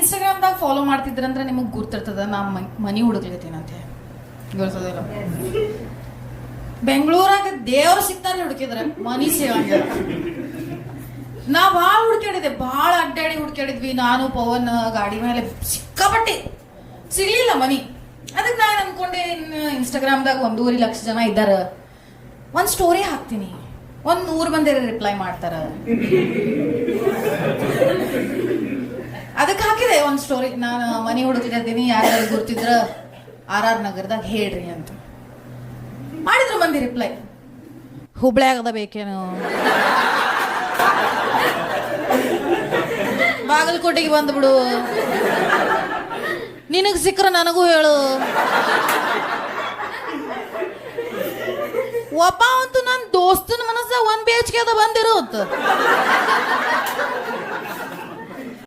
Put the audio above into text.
ಇನ್ಸ್ಟಾಗ್ರಾಮ್ದಾಗ follow ಮಾಡ್ತಿದ್ರಂದ್ರೆ ನಿಮಗೆ ಗುರ್ತಿರ್ತದ ನಾ ಮನಿ ಹುಡುಕ್ಲತ್ತೀನಂತೆ ಗೊತ್ತದಿಲ್ಲ. ಬೆಂಗಳೂರಾಗ ದೇವ್ರು ಸಿಗ್ತಾರೆ ಹುಡುಕಿದ್ರೆ ಮನಿ ಸಿಗಂಗಿಲ್ಲ. ನಾ ಭಾಳ ಹುಡ್ಕ್ಯಾಡಿದ್ದೆ, ಭಾಳ ಅಡ್ಡಾಡಿ ಹುಡ್ಕ್ಯಾಡಿದ್ವಿ ನಾನು ಪವನ್ ಗಾಡಿ ಮೇಲೆ ಸಿಕ್ಕಾಪಟ್ಟಿ ಸಿಗ್ಲಿಲ್ಲ ಮನಿ. ಅದಕ್ಕೆ ನಾನು ಅನ್ಕೊಂಡೆ ಇನ್ಸ್ಟಾಗ್ರಾಮ್ದಾಗ 1.5 ಲಕ್ಷ ಜನ ಇದ್ದಾರ, ಒಂದು ಸ್ಟೋರಿ ಹಾಕ್ತೀನಿ, 100 ಮಂದಿ ರಿಪ್ಲೈ ಮಾಡ್ತಾರ. ಅದಕ್ಕೆ ಹಾಕಿದೆ ಒಂದು ಸ್ಟೋರಿ, ನಾನು ಮನಿ ಹುಡುಕ್ಲಿದ್ದೀನಿ, ಯಾರು ಗುರ್ತಿದ್ರ RR ನಗರದಾಗ ಹೇಳ್ರಿ ಅಂತ ಮಾಡಿದ್ರು. ಮಂದಿ ರಿಪ್ಲೈ, ಹುಬ್ಳ್ಯಾಗದ ಬೇಕೇನು, ಬಾಗಲಕೋಟೆಗೆ ಬಂದ್ಬಿಡು, ನಿನಗೆ ಸಿಕ್ಕರ ನನಗೂ ಹೇಳು. ಒಬ್ಬ ಅಂತೂ ನನ್ನ ದೋಸ್ತನ ಮನಸ್ಸ 1 BHK ಅದ ಬಂದಿರು ಅಂತ.